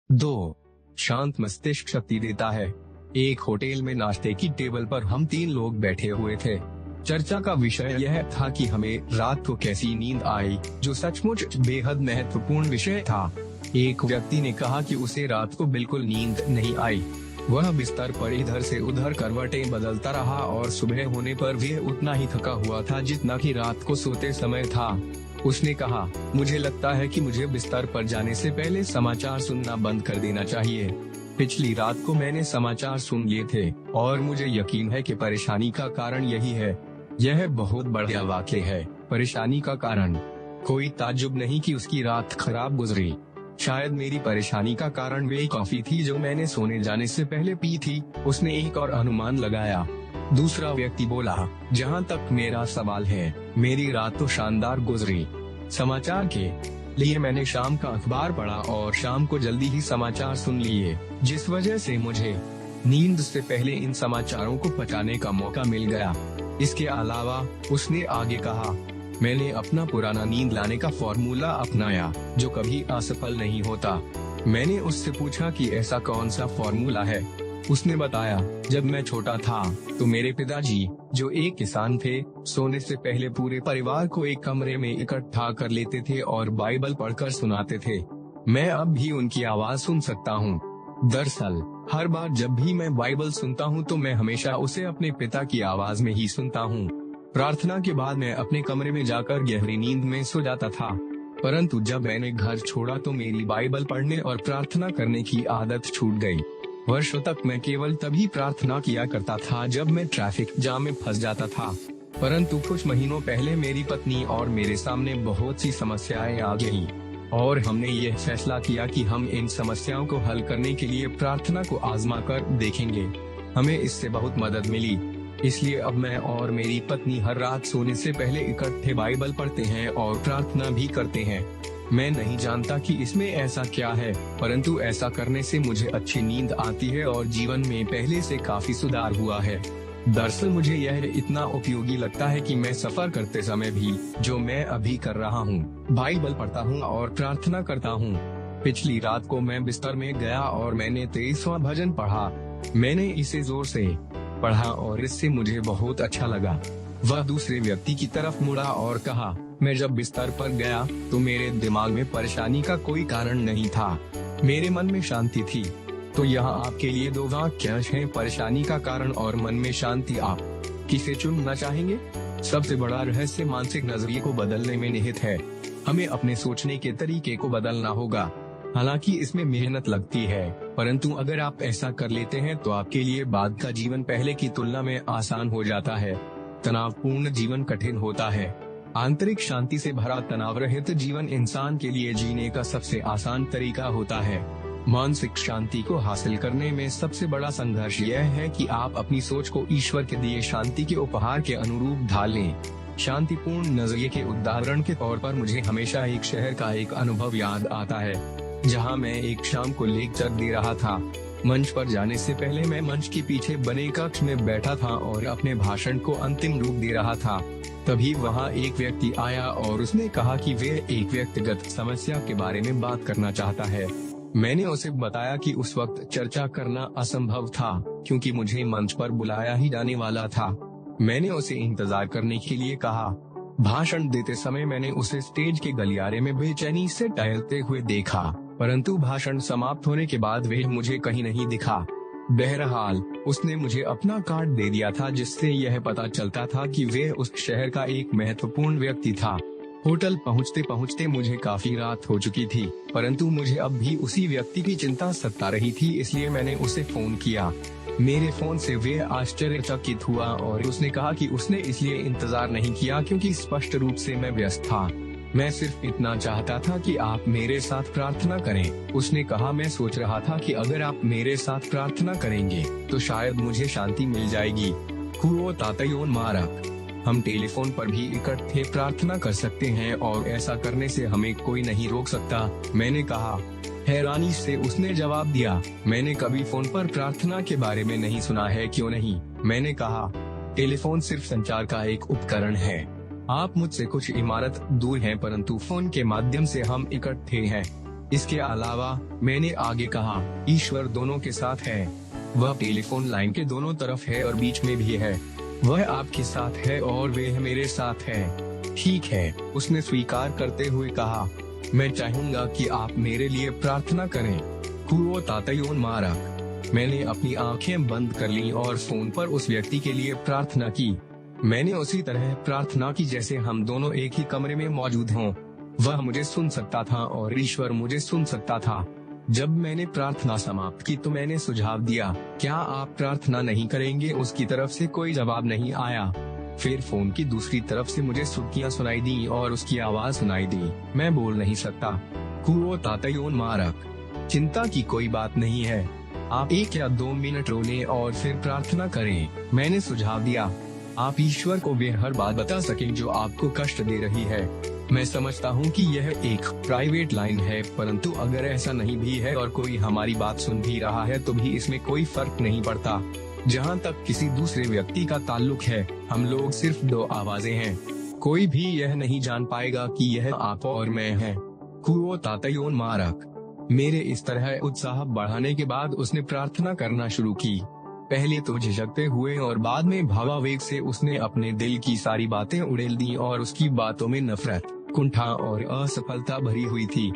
2. शांत मस्तिष्क शक्ति देता है। एक होटल में नाश्ते की टेबल पर हम 3 लोग बैठे हुए थे। चर्चा का विषय यह था कि हमें रात को कैसी नींद आई, जो सचमुच बेहद महत्वपूर्ण विषय था। एक व्यक्ति ने कहा कि उसे रात को बिल्कुल नींद नहीं आई। वह बिस्तर पर इधर से उधर करवटें बदलता रहा और सुबह होने पर वह उतना ही थका हुआ था जितना कि रात को सोते समय था। उसने कहा, मुझे लगता है कि मुझे बिस्तर पर जाने से पहले समाचार सुनना बंद कर देना चाहिए। पिछली रात को मैंने समाचार सुन लिए थे और मुझे यकीन है कि परेशानी का कारण यही है। यह बहुत बढ़िया वाक्य है, परेशानी का कारण। कोई ताज्जुब नहीं कि उसकी रात खराब गुजरी। शायद मेरी परेशानी का कारण वे कॉफी थी जो मैंने सोने जाने से पहले पी थी। उसने एक और अनुमान लगाया। दूसरा व्यक्ति बोला, जहाँ तक मेरा सवाल है, मेरी रात तो शानदार गुजरी। समाचार के लिए मैंने शाम का अखबार पढ़ा और शाम को जल्दी ही समाचार सुन लिए, जिस वजह से मुझे नींद से पहले इन समाचारों को पचाने का मौका मिल गया। इसके अलावा उसने आगे कहा, मैंने अपना पुराना नींद लाने का फॉर्मूला अपनाया जो कभी असफल नहीं होता। मैंने उससे पूछा कि ऐसा कौन सा फॉर्मूला है। उसने बताया, जब मैं छोटा था तो मेरे पिताजी, जो एक किसान थे, सोने से पहले पूरे परिवार को एक कमरे में इकट्ठा कर लेते थे और बाइबल पढ़कर सुनाते थे। मैं अब भी उनकी आवाज सुन सकता हूँ। दरअसल हर बार जब भी मैं बाइबल सुनता हूँ तो मैं हमेशा उसे अपने पिता की आवाज में ही सुनता हूँ। प्रार्थना के बाद मैं अपने कमरे में जाकर गहरी नींद में सो जाता था, परंतु जब मैंने घर छोड़ा तो मेरी बाइबल पढ़ने और प्रार्थना करने की आदत छूट गई। वर्षों तक मैं केवल तभी प्रार्थना किया करता था जब मैं ट्रैफिक जाम में फंस जाता था, परंतु कुछ महीनों पहले मेरी पत्नी और मेरे सामने बहुत सी समस्याएं आ गईं और हमने यह फैसला किया कि हम इन समस्याओं को हल करने के लिए प्रार्थना को आजमा कर देखेंगे। हमें इससे बहुत मदद मिली, इसलिए अब मैं और मेरी पत्नी हर रात सोने से पहले इकट्ठे बाइबल पढ़ते हैं और प्रार्थना भी करते हैं। मैं नहीं जानता कि इसमें ऐसा क्या है, परंतु ऐसा करने से मुझे अच्छी नींद आती है और जीवन में पहले से काफी सुधार हुआ है। दरअसल मुझे यह इतना उपयोगी लगता है कि मैं सफर करते समय भी, जो मैं अभी कर रहा हूँ, बाइबल पढ़ता हूँ और प्रार्थना करता हूँ। पिछली रात को मैं बिस्तर में गया और मैंने 23वां भजन पढ़ा। मैंने इसे जोर से पढ़ा और इससे मुझे बहुत अच्छा लगा। वह दूसरे व्यक्ति की तरफ मुड़ा और कहा, मैं जब बिस्तर पर गया तो मेरे दिमाग में परेशानी का कोई कारण नहीं था, मेरे मन में शांति थी। तो यहाँ आपके लिए 2 वाक्यांश हैं, परेशानी का कारण और मन में शांति। आप किसे चुनना चाहेंगे? सबसे बड़ा रहस्य मानसिक नजरिए को बदलने में निहित है। हमें अपने सोचने के तरीके को बदलना होगा। हालांकि इसमें मेहनत लगती है, परंतु अगर आप ऐसा कर लेते हैं तो आपके लिए बाद का जीवन पहले की तुलना में आसान हो जाता है। तनावपूर्ण जीवन कठिन होता है। आंतरिक शांति से भरा तनाव रहित जीवन इंसान के लिए जीने का सबसे आसान तरीका होता है। मानसिक शांति को हासिल करने में सबसे बड़ा संघर्ष यह है कि आप अपनी सोच को ईश्वर के दिए शांति के उपहार के अनुरूप ढालें। शांतिपूर्ण नजरिए के उदाहरण के तौर पर मुझे हमेशा एक शहर का एक अनुभव याद आता है, जहां मैं एक शाम को लेक्चर दे रहा था। मंच पर जाने से पहले मैं मंच के पीछे बने कक्ष में बैठा था और अपने भाषण को अंतिम रूप दे रहा था। तभी वहां एक व्यक्ति आया और उसने कहा कि वे एक व्यक्तिगत समस्या के बारे में बात करना चाहता है। मैंने उसे बताया कि उस वक्त चर्चा करना असंभव था, क्योंकि मुझे मंच पर बुलाया ही जाने वाला था। मैंने उसे इंतजार करने के लिए कहा। भाषण देते समय मैंने उसे स्टेज के गलियारे में बेचैनी से टहलते हुए देखा, परंतु भाषण समाप्त होने के बाद वह मुझे कहीं नहीं दिखा। बहरहाल उसने मुझे अपना कार्ड दे दिया था, जिससे यह पता चलता था कि वह उस शहर का एक महत्वपूर्ण व्यक्ति था। होटल पहुंचते पहुंचते मुझे काफी रात हो चुकी थी, परंतु मुझे अब भी उसी व्यक्ति की चिंता सता रही थी, इसलिए मैंने उसे फोन किया। मेरे फोन से वह आश्चर्यचकित हुआ और उसने कहा कि उसने इसलिए इंतजार नहीं किया क्योंकि स्पष्ट रूप से मैं व्यस्त था। मैं सिर्फ इतना चाहता था कि आप मेरे साथ प्रार्थना करें। उसने कहा, मैं सोच रहा था कि अगर आप मेरे साथ प्रार्थना करेंगे तो शायद मुझे शांति मिल जाएगी। कुओ तातयोन मारक। हम टेलीफोन पर भी इकट्ठे प्रार्थना कर सकते हैं और ऐसा करने से हमें कोई नहीं रोक सकता। मैंने कहा। हैरानी से उसने जवाब दिया, मैंने कभी फोन पर प्रार्थना के बारे में नहीं सुना है, क्यों नहीं? मैंने कहा, टेलीफोन सिर्फ संचार का एक उपकरण है। आप मुझसे कुछ इमारत दूर हैं, परंतु फोन के माध्यम से हम इकट्ठे हैं। इसके अलावा मैंने आगे कहा, ईश्वर दोनों के साथ है। वह टेलीफोन लाइन के दोनों तरफ है और बीच में भी है। वह आपके साथ है और वह मेरे साथ है। ठीक है, उसने स्वीकार करते हुए कहा। मैं चाहूंगा कि आप मेरे लिए प्रार्थना करें। कुओ तातयोन मारक। मैंने अपनी आंखें बंद कर ली और फोन पर उस व्यक्ति के लिए प्रार्थना की। मैंने उसी तरह प्रार्थना की जैसे हम दोनों एक ही कमरे में मौजूद हों। वह मुझे सुन सकता था और ईश्वर मुझे सुन सकता था। जब मैंने प्रार्थना समाप्त की तो मैंने सुझाव दिया, क्या आप प्रार्थना नहीं करेंगे? उसकी तरफ से कोई जवाब नहीं आया। फिर फोन की दूसरी तरफ से मुझे सुर्खियां सुनाई दी और उसकी आवाज सुनाई दी। मैं बोल नहीं सकता। कुओ तातयोन मारक। चिंता की कोई बात नहीं है। आप 1 या 2 मिनट रोने और फिर प्रार्थना करें। मैंने सुझाव दिया, आप ईश्वर को वे हर बात बता सकें जो आपको कष्ट दे रही है। मैं समझता हूँ कि यह एक प्राइवेट लाइन है, परंतु अगर ऐसा नहीं भी है और कोई हमारी बात सुन भी रहा है तो भी इसमें कोई फर्क नहीं पड़ता। जहाँ तक किसी दूसरे व्यक्ति का ताल्लुक है, हम लोग सिर्फ 2 आवाजें हैं। कोई भी यह नहीं जान पाएगा कि यह आप और मैं हैं। कुओ तातयोन मारक। मेरे इस तरह उत्साह बढ़ाने के बाद उसने प्रार्थना करना शुरू की। पहले तो झिझकते हुए और बाद में भावावेग से उसने अपने दिल की सारी बातें उड़ेल दी और उसकी बातों में नफरत, कुंठा और असफलता भरी हुई थी।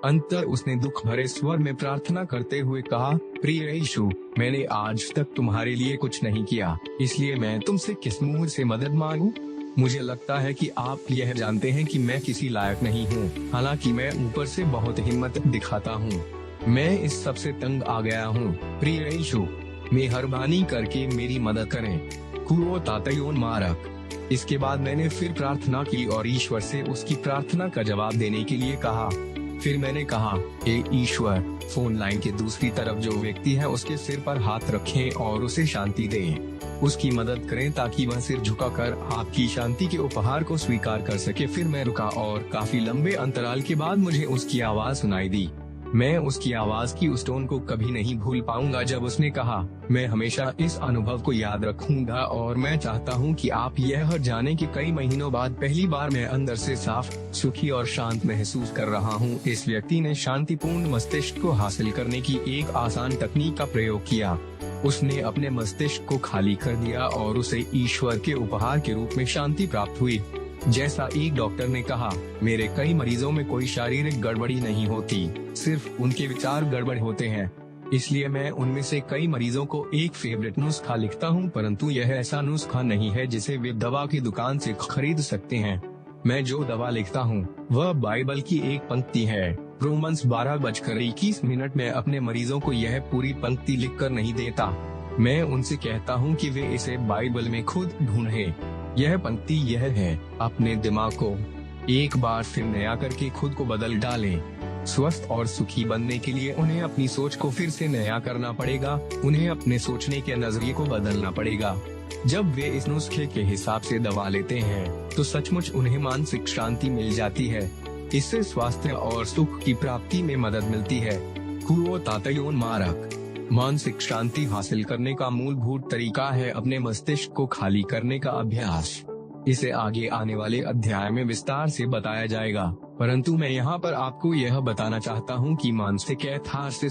अंतर उसने दुख भरे स्वर में प्रार्थना करते हुए कहा, प्रिय यीशु, मैंने आज तक तुम्हारे लिए कुछ नहीं किया, इसलिए मैं तुमसे किस मुंह से मदद मांगूं? मुझे लगता है कि आप यह जानते हैं कि मैं किसी लायक नहीं हूँ, हालांकि मैं ऊपर से बहुत हिम्मत दिखाता हूँ। मैं इस सब से तंग आ गया हूँ। प्रिय यीशु, मेहरबानी करके मेरी मदद करें। कुओ तातयोन मारक। इसके बाद मैंने फिर प्रार्थना की और ईश्वर से उसकी प्रार्थना का जवाब देने के लिए कहा। फिर मैंने कहा, हे ईश्वर, फोन लाइन के दूसरी तरफ जो व्यक्ति है उसके सिर पर हाथ रखें और उसे शांति दें। उसकी मदद करें ताकि वह सिर झुकाकर आपकी शांति के उपहार को स्वीकार कर सके। फिर मैं रुका और काफी लंबे अंतराल के बाद मुझे उसकी आवाज सुनाई दी। मैं उसकी आवाज की उस टोन को कभी नहीं भूल पाऊंगा जब उसने कहा, मैं हमेशा इस अनुभव को याद रखूंगा और मैं चाहता हूं कि आप यह जाने कि कई महीनों बाद पहली बार मैं अंदर से साफ, सुखी और शांत महसूस कर रहा हूं। इस व्यक्ति ने शांतिपूर्ण मस्तिष्क को हासिल करने की एक आसान तकनीक का प्रयोग किया। उसने अपने मस्तिष्क को खाली कर दिया और उसे ईश्वर के उपहार के रूप में शांति प्राप्त हुई। जैसा एक डॉक्टर ने कहा, मेरे कई मरीजों में कोई शारीरिक गड़बड़ी नहीं होती, सिर्फ उनके विचार गड़बड़ होते हैं। इसलिए मैं उनमें से कई मरीजों को एक फेवरेट नुस्खा लिखता हूं, परंतु यह ऐसा नुस्खा नहीं है जिसे वे दवा की दुकान से खरीद सकते हैं। मैं जो दवा लिखता हूं, वह बाइबल की एक पंक्ति है। रोमन्स 12:21 में अपने मरीजों को यह पूरी पंक्ति लिखकर नहीं देता। मैं उनसे कहता हूं कि वे इसे बाइबल में खुद ढूंढें। यह पंक्ति यह है, अपने दिमाग को एक बार फिर नया करके खुद को बदल डालें। स्वस्थ और सुखी बनने के लिए उन्हें अपनी सोच को फिर से नया करना पड़ेगा। उन्हें अपने सोचने के नजरिए को बदलना पड़ेगा। जब वे इस नुस्खे के हिसाब से दवा लेते हैं तो सचमुच उन्हें मानसिक शांति मिल जाती है। इससे स्वास्थ्य और सुख की प्राप्ति में मदद मिलती है। कुओ तातयोन मारक। मानसिक शांति हासिल करने का मूलभूत तरीका है अपने मस्तिष्क को खाली करने का अभ्यास। इसे आगे आने वाले अध्याय में विस्तार से बताया जाएगा, परंतु मैं यहाँ पर आपको यह बताना चाहता हूँ कि मानसिक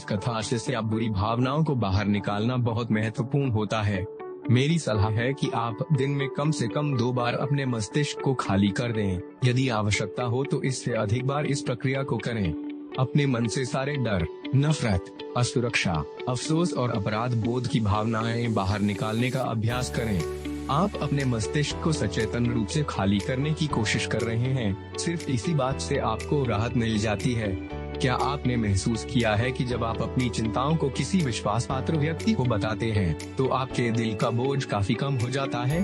कथार्सिस या बुरी भावनाओं को बाहर निकालना बहुत महत्वपूर्ण होता है। मेरी सलाह है कि आप दिन में कम से कम 2 बार अपने मस्तिष्क को खाली कर दें। यदि आवश्यकता हो तो इससे अधिक बार इस प्रक्रिया को करें। अपने मन से सारे डर, नफरत, असुरक्षा, अफसोस और अपराध बोध की भावनाएं बाहर निकालने का अभ्यास करें। आप अपने मस्तिष्क को सचेतन रूप से खाली करने की कोशिश कर रहे हैं। सिर्फ इसी बात से आपको राहत मिल जाती है। क्या आपने महसूस किया है कि जब आप अपनी चिंताओं को किसी विश्वास पात्र व्यक्ति को बताते हैं तो आपके दिल का बोझ काफी कम हो जाता है?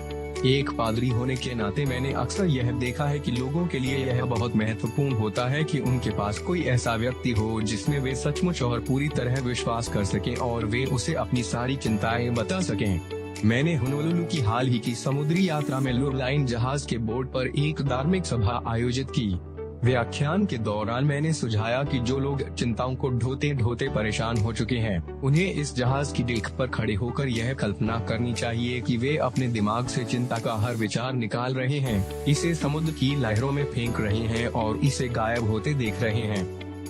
एक पादरी होने के नाते मैंने अक्सर यह देखा है कि लोगों के लिए यह बहुत महत्वपूर्ण होता है कि उनके पास कोई ऐसा व्यक्ति हो जिसमें वे सचमुच और पूरी तरह विश्वास कर सकें और वे उसे अपनी सारी चिंताएं बता सकें। मैंने होनोलुलु की हाल ही की समुद्री यात्रा में लुर लाइन जहाज के बोर्ड पर एक धार्मिक सभा आयोजित की। व्याख्यान के दौरान मैंने सुझाया कि जो लोग चिंताओं को ढोते ढोते परेशान हो चुके हैं, उन्हें इस जहाज की डेक पर खड़े होकर यह कल्पना करनी चाहिए कि वे अपने दिमाग से चिंता का हर विचार निकाल रहे हैं, इसे समुद्र की लहरों में फेंक रहे हैं और इसे गायब होते देख रहे हैं।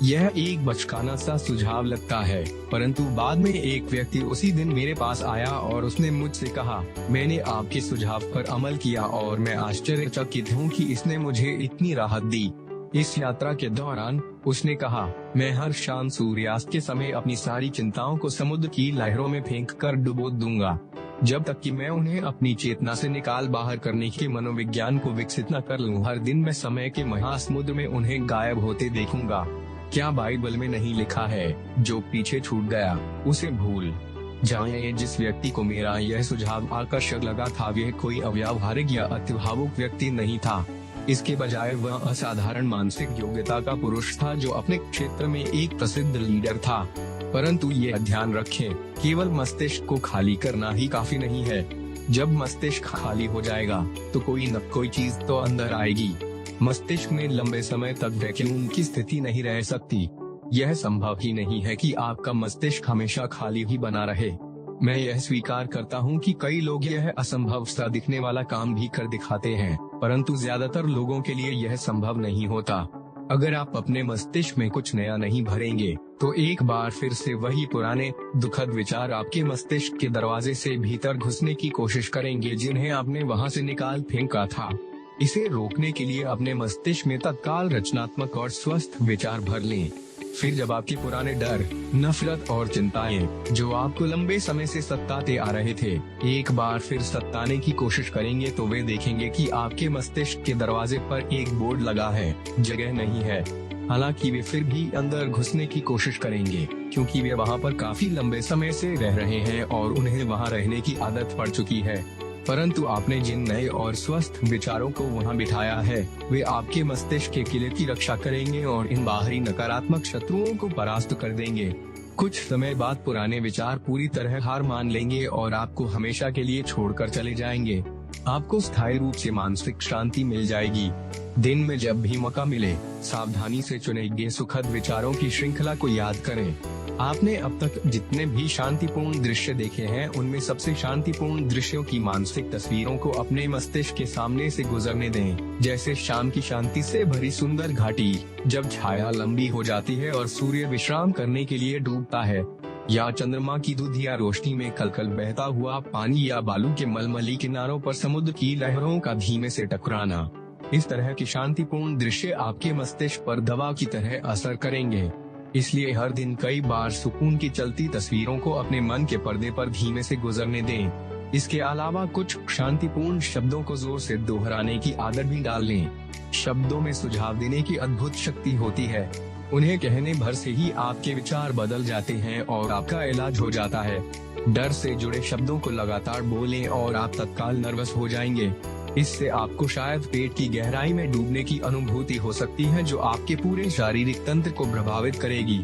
यह एक बचकाना सा सुझाव लगता है, परंतु बाद में एक व्यक्ति उसी दिन मेरे पास आया और उसने मुझसे कहा, मैंने आपके सुझाव पर अमल किया और मैं आश्चर्यचकित हूँ कि इसने मुझे इतनी राहत दी। इस यात्रा के दौरान उसने कहा, मैं हर शाम सूर्यास्त के समय अपनी सारी चिंताओं को समुद्र की लहरों में फेंक कर डुबो दूंगा, जब तक कि मैं उन्हें अपनी चेतना से निकाल बाहर करने के मनोविज्ञान को विकसित न कर लूं। हर दिन मैं समय के महासमुद्र में उन्हें गायब होते देखूंगा। क्या बाइबल में नहीं लिखा है, जो पीछे छूट गया उसे भूल जाएं। जिस व्यक्ति को मेरा यह सुझाव आकर्षक लगा था, वह कोई अव्यावहारिक या अतिभावुक व्यक्ति नहीं था। इसके बजाय वह असाधारण मानसिक योग्यता का पुरुष था, जो अपने क्षेत्र में एक प्रसिद्ध लीडर था। परंतु ये ध्यान रखें, केवल मस्तिष्क को खाली करना ही काफी नहीं है। जब मस्तिष्क खाली हो जाएगा तो कोई न कोई चीज तो अंदर आएगी। मस्तिष्क में लंबे समय तक वैक्यूम की स्थिति नहीं रह सकती। यह संभव ही नहीं है कि आपका मस्तिष्क हमेशा खाली ही बना रहे। मैं यह स्वीकार करता हूँ कि कई लोग यह असंभव सा दिखने वाला काम भी कर दिखाते हैं, परंतु ज्यादातर लोगों के लिए यह संभव नहीं होता। अगर आप अपने मस्तिष्क में कुछ नया नहीं भरेंगे, तो एक बार फिर से वही पुराने दुखद विचार आपके मस्तिष्क के दरवाजे से भीतर घुसने की कोशिश करेंगे, जिन्हें आपने वहां से निकाल फेंका था। इसे रोकने के लिए अपने मस्तिष्क में तत्काल रचनात्मक और स्वस्थ विचार भर लें। फिर जब आपके पुराने डर, नफरत और चिंताएं, जो आपको लंबे समय से सताते आ रहे थे, एक बार फिर सताने की कोशिश करेंगे, तो वे देखेंगे कि आपके मस्तिष्क के दरवाजे पर एक बोर्ड लगा है, जगह नहीं है। हालांकि वे फिर भी अंदर घुसने की कोशिश करेंगे, क्योंकि वे वहां पर काफी लंबे समय से रह रहे हैं और उन्हें वहां रहने की आदत पड़ चुकी है। परंतु आपने जिन नए और स्वस्थ विचारों को वहां बिठाया है, वे आपके मस्तिष्क के किले की रक्षा करेंगे और इन बाहरी नकारात्मक शत्रुओं को परास्त कर देंगे। कुछ समय बाद पुराने विचार पूरी तरह हार मान लेंगे और आपको हमेशा के लिए छोड़कर चले जाएंगे। आपको स्थायी रूप से मानसिक शांति मिल जाएगी। दिन में जब भी मौका मिले, सावधानी से चुने गए सुखद विचारों की श्रृंखला को याद करें। आपने अब तक जितने भी शांतिपूर्ण दृश्य देखे हैं, उनमें सबसे शांतिपूर्ण दृश्यों की मानसिक तस्वीरों को अपने मस्तिष्क के सामने से गुजरने दें। जैसे शाम की शांति से भरी सुंदर घाटी, जब छाया लंबी हो जाती है और सूर्य विश्राम करने के लिए डूबता है, या चंद्रमा की दुधिया रोशनी में कलकल बहता हुआ पानी, या बालू के मलमली किनारों पर समुद्र की लहरों का धीमे से टकराना। इस तरह के शांतिपूर्ण दृश्य आपके मस्तिष्क पर दवा की तरह असर करेंगे। इसलिए हर दिन कई बार सुकून की चलती तस्वीरों को अपने मन के पर्दे पर धीमे से गुजरने दें। इसके अलावा कुछ शांतिपूर्ण शब्दों को जोर से दोहराने की आदत भी डाल लें। शब्दों में सुझाव देने की अद्भुत शक्ति होती है। उन्हें कहने भर से ही आपके विचार बदल जाते हैं और आपका इलाज हो जाता है। डर से जुड़े शब्दों को लगातार बोलें और आप तत्काल नर्वस हो जाएंगे। इससे आपको शायद पेट की गहराई में डूबने की अनुभूति हो सकती है, जो आपके पूरे शारीरिक तंत्र को प्रभावित करेगी।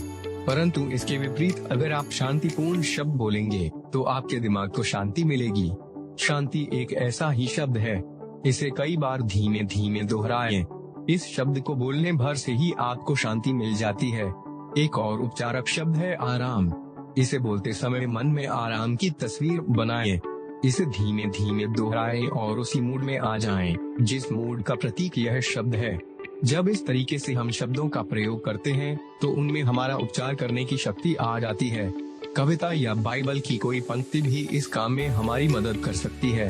परंतु इसके विपरीत, अगर आप शांतिपूर्ण शब्द बोलेंगे, तो आपके दिमाग को शांति मिलेगी। शांति एक ऐसा ही शब्द है। इसे कई बार धीमे धीमे दोहराएं। इस शब्द को बोलने भर से ही आपको शांति मिल जाती है। एक और उपचारक शब्द है आराम। इसे बोलते समय मन में आराम की तस्वीर बनाएं। इसे धीमे धीमे दोहराएं और उसी मूड में आ जाएं, जिस मूड का प्रतीक यह शब्द है। जब इस तरीके से हम शब्दों का प्रयोग करते हैं, तो उनमें हमारा उपचार करने की शक्ति आ जाती है। कविता या बाइबल की कोई पंक्ति भी इस काम में हमारी मदद कर सकती है।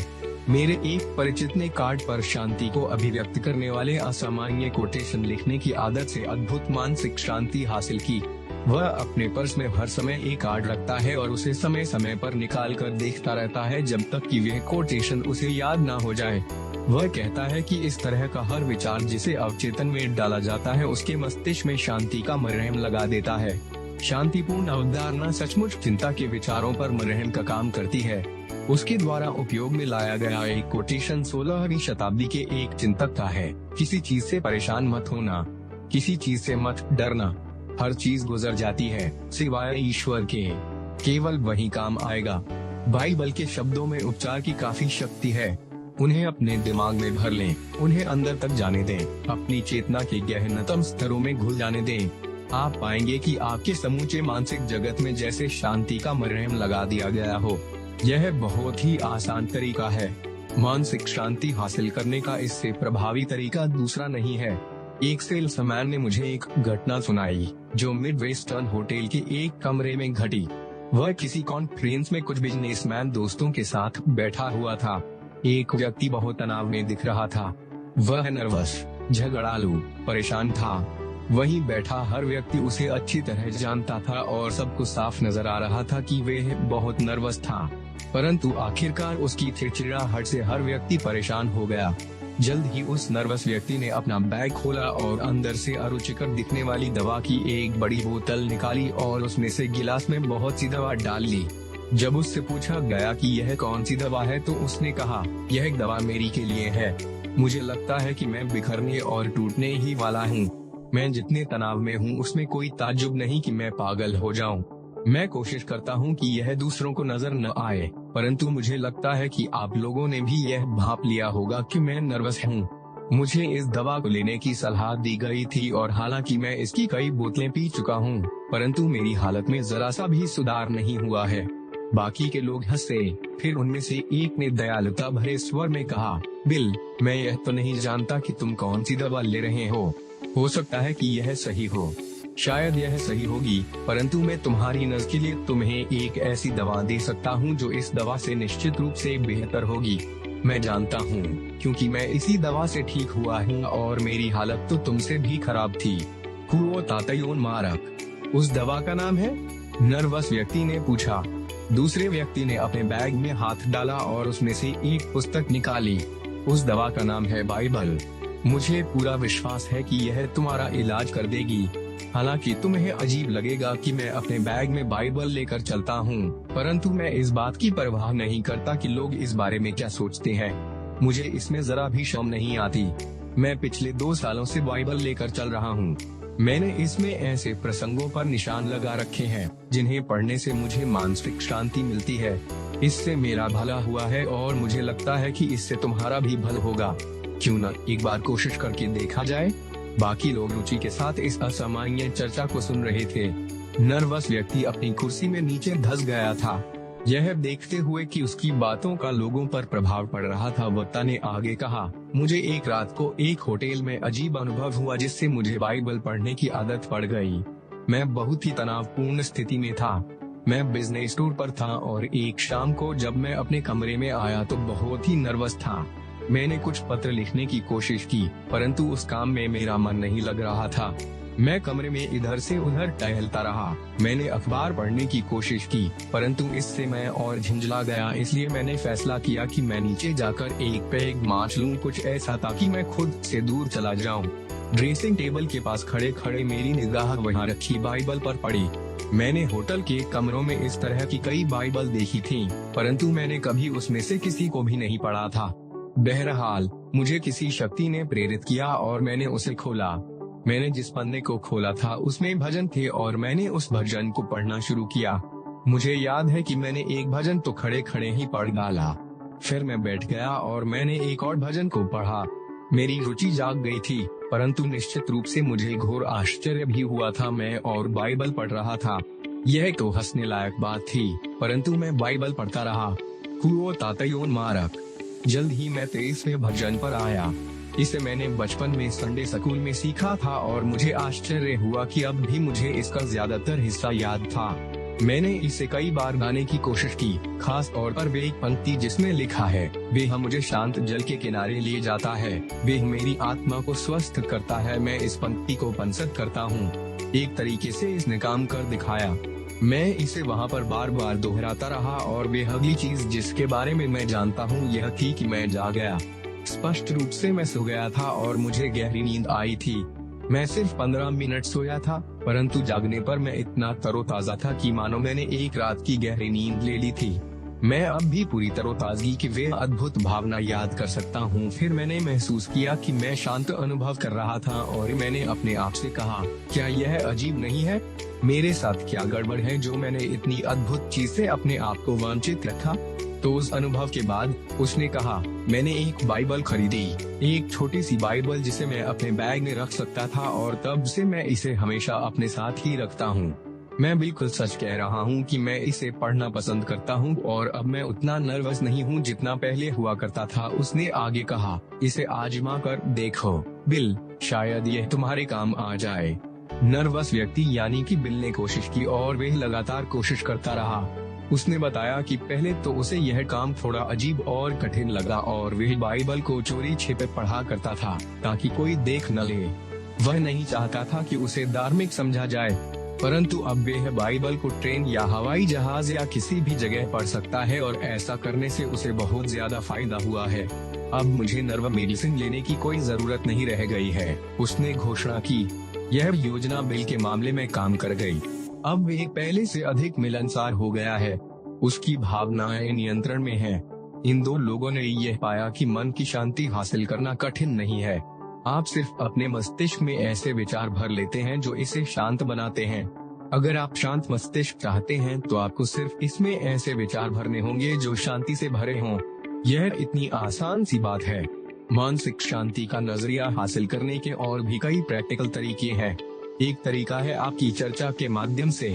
मेरे एक परिचित ने कार्ड पर शांति को अभिव्यक्त करने वाले असामान्य कोटेशन लिखने की आदत से अद्भुत मानसिक शांति हासिल की। वह अपने पर्स में हर समय एक कार्ड रखता है और उसे समय समय पर निकाल कर देखता रहता है, जब तक कि वह कोटेशन उसे याद ना हो जाए। वह कहता है कि इस तरह का हर विचार जिसे अवचेतन में डाला जाता है, उसके मस्तिष्क में शांति का मरहम लगा देता है। शांतिपूर्ण अवधारणा सचमुच चिंता के विचारों पर मरहम का काम करती है। उसके द्वारा उपयोग में लाया गया एक कोटेशन 16वीं शताब्दी के एक चिंतक का है। किसी चीज से परेशान मत होना, किसी चीज से मत डरना, हर चीज गुजर जाती है सिवाय ईश्वर के, केवल वही काम आएगा। बाइबल के शब्दों में उपचार की काफी शक्ति है। उन्हें अपने दिमाग में भर लें, उन्हें अंदर तक जाने दें, अपनी चेतना के गहनतम स्तरों में घुल जाने दें। आप पाएंगे कि आपके समूचे मानसिक जगत में जैसे शांति का मरहम लगा दिया गया हो। यह बहुत ही आसान तरीका है। मानसिक शांति हासिल करने का इससे प्रभावी तरीका दूसरा नहीं है। एक सेल्समैन ने मुझे एक घटना सुनाई जो मिड वेस्टर्न होटल के एक कमरे में घटी। वह किसी कॉन्फ्रेंस में कुछ बिजनेसमैन दोस्तों के साथ बैठा हुआ था। एक व्यक्ति बहुत तनाव में दिख रहा था। वह नर्वस, झगड़ालू, परेशान था। वहीं बैठा हर व्यक्ति उसे अच्छी तरह जानता था और सबको साफ नजर आ रहा था कि वह बहुत नर्वस था। परंतु आखिरकार उसकी चिड़चिड़ाहट से हर व्यक्ति परेशान हो गया। जल्द ही उस नर्वस व्यक्ति ने अपना बैग खोला और अंदर से अरुचिकर दिखने वाली दवा की एक बड़ी बोतल निकाली और उसमें से गिलास में बहुत सी दवा डाल ली। जब उससे पूछा गया कि यह कौन सी दवा है तो उसने कहा, यह दवा मेरी के लिए है। मुझे लगता है कि मैं बिखरने और टूटने ही वाला हूँ। मैं जितने तनाव में हूँ उसमें कोई ताज्जुब नहीं कि मैं पागल हो जाऊं। मैं कोशिश करता हूँ कि यह दूसरों को नजर न आए, परंतु मुझे लगता है कि आप लोगों ने भी यह भांप लिया होगा कि मैं नर्वस हूँ। मुझे इस दवा को लेने की सलाह दी गई थी और हालांकि मैं इसकी कई बोतलें पी चुका हूँ, परंतु मेरी हालत में जरा सा भी सुधार नहीं हुआ है। बाकी के लोग हंसे। फिर उनमें से एक ने दयालुता भरे स्वर में कहा, बिल, मैं यह तो नहीं जानता कि तुम कौन सी दवा ले रहे हो सकता है कि यह सही हो, शायद यह सही होगी, परंतु मैं तुम्हारी नज़र के लिए तुम्हें एक ऐसी दवा दे सकता हूँ जो इस दवा से निश्चित रूप से बेहतर होगी। मैं जानता हूँ क्योंकि मैं इसी दवा से ठीक हुआ हूँ और मेरी हालत तो तुमसे भी खराब थी। कुओ तातयोन मारक उस दवा का नाम है? नर्वस व्यक्ति ने पूछा। दूसरे व्यक्ति ने अपने बैग में हाथ डाला और उसमें से एक पुस्तक निकाली। उस दवा का नाम है बाइबल। मुझे पूरा विश्वास है कि यह तुम्हारा इलाज कर देगी। हालांकि तुम्हें अजीब लगेगा कि मैं अपने बैग में बाइबल लेकर चलता हूँ, परंतु मैं इस बात की परवाह नहीं करता कि लोग इस बारे में क्या सोचते हैं। मुझे इसमें जरा भी शर्म नहीं आती। मैं पिछले 2 सालों से बाइबल लेकर चल रहा हूँ। मैंने इसमें ऐसे प्रसंगों पर निशान लगा रखे हैं जिन्हें पढ़ने से मुझे मानसिक शांति मिलती है। इससे मेरा भला हुआ है और मुझे लगता है कि इससे तुम्हारा भी भला होगा। क्यों न एक बार कोशिश करके देखा जाए? बाकी लोग रुचि के साथ इस असामान्य चर्चा को सुन रहे थे। नर्वस व्यक्ति अपनी कुर्सी में नीचे धंस गया था। यह देखते हुए कि उसकी बातों का लोगों पर प्रभाव पड़ रहा था, वक्ता ने आगे कहा, मुझे एक रात को एक होटल में अजीब अनुभव हुआ जिससे मुझे बाइबल पढ़ने की आदत पड़ गई। मैं बहुत ही तनावपूर्ण स्थिति में था। मैं बिजनेस टूर पर था और एक शाम को जब मैं अपने कमरे में आया तो बहुत ही नर्वस था। मैंने कुछ पत्र लिखने की कोशिश की, परंतु उस काम में मेरा मन नहीं लग रहा था। मैं कमरे में इधर से उधर टहलता रहा। मैंने अखबार पढ़ने की कोशिश की, परंतु इससे मैं और झंझला गया। इसलिए मैंने फैसला किया कि मैं नीचे जाकर एक पैग मार्च लूं, कुछ ऐसा ताकि मैं खुद से दूर चला जाऊं। ड्रेसिंग टेबल के पास खड़े खड़े मेरी निगाह वहां रखी बाइबल पर पड़ी। मैंने होटल के कमरों में इस तरह की कई बाइबल देखी थी, परंतु मैंने कभी उसमें से किसी को भी नहीं पढ़ा था। बहरहाल मुझे किसी शक्ति ने प्रेरित किया और मैंने उसे खोला। मैंने जिस पन्ने को खोला था उसमें भजन थे और मैंने उस भजन को पढ़ना शुरू किया। मुझे याद है कि मैंने एक भजन तो खड़े खड़े ही पढ़ डाला। फिर मैं बैठ गया और मैंने एक और भजन को पढ़ा। मेरी रुचि जाग गई थी, परंतु निश्चित रूप से मुझे घोर आश्चर्य भी हुआ था। मैं और बाइबल पढ़ रहा था। यह तो हंसने लायक बात थी, परंतु मैं बाइबल पढ़ता रहा। कुओ तातयोन मारक। जल्द ही मैं 23वें भजन पर आया। इसे मैंने बचपन में संडे स्कूल में सीखा था और मुझे आश्चर्य हुआ कि अब भी मुझे इसका ज्यादातर हिस्सा याद था। मैंने इसे कई बार गाने की कोशिश की, खास तौर पर वे एक पंक्ति जिसमें लिखा है, वह मुझे शांत जल के किनारे ले जाता है, वह मेरी आत्मा को स्वस्थ करता है। मैं इस पंक्ति को पंसद करता हूँ। एक तरीके से इसने काम कर दिखाया। मैं इसे वहाँ पर बार बार दोहराता रहा और वे अगली चीज जिसके बारे में मैं जानता हूँ यह थी कि मैं जाग गया। स्पष्ट रूप से मैं सो गया था और मुझे गहरी नींद आई थी। मैं सिर्फ 15 मिनट सोया था, परंतु जागने पर मैं इतना तरोताजा था कि मानो मैंने एक रात की गहरी नींद ले ली थी। मैं अब भी पूरी तरोताजगी की वे अद्भुत भावना याद कर सकता हूँ। फिर मैंने महसूस किया कि मैं शांत अनुभव कर रहा था और मैंने अपने आप से कहा, क्या यह अजीब नहीं है? मेरे साथ क्या गड़बड़ है जो मैंने इतनी अद्भुत चीज से अपने आप को वंचित रखा? तो उस अनुभव के बाद उसने कहा, मैंने एक बाइबल खरीदी, एक छोटी सी बाइबल जिसे मैं अपने बैग में रख सकता था और तब से मैं इसे हमेशा अपने साथ ही रखता हूँ। मैं बिल्कुल सच कह रहा हूँ कि मैं इसे पढ़ना पसंद करता हूँ और अब मैं उतना नर्वस नहीं हूँ जितना पहले हुआ करता था। उसने आगे कहा, इसे आजमा कर देखो बिल। शायद यह तुम्हारे काम आ जाए। नर्वस व्यक्ति यानी कि बिल ने कोशिश की और वह लगातार कोशिश करता रहा। उसने बताया कि पहले तो उसे यह काम थोड़ा अजीब और कठिन लगा और वह बाइबल को चोरी छिपे पढ़ा करता था ताकि कोई देख न ले। वह नहीं चाहता था कि उसे धार्मिक समझा जाए, परंतु अब वह बाइबल को ट्रेन या हवाई जहाज या किसी भी जगह पढ़ सकता है और ऐसा करने से उसे बहुत ज्यादा फायदा हुआ है। अब मुझे नर्व मेडिसिन लेने की कोई जरूरत नहीं रह गई है, उसने घोषणा की। यह योजना बिल के मामले में काम कर गई। अब वह पहले से अधिक मिलनसार हो गया है। उसकी भावनाएं नियंत्रण में हैं। इन दो लोगों ने यह पाया कि मन की शांति हासिल करना कठिन नहीं है। आप सिर्फ अपने मस्तिष्क में ऐसे विचार भर लेते हैं जो इसे शांत बनाते हैं। अगर आप शांत मस्तिष्क चाहते हैं तो आपको सिर्फ इसमें ऐसे विचार भरने होंगे जो शांति से भरे हों। यह इतनी आसान सी बात है। मानसिक शांति का नजरिया हासिल करने के और भी कई प्रैक्टिकल तरीके हैं। एक तरीका है आपकी चर्चा के माध्यम से।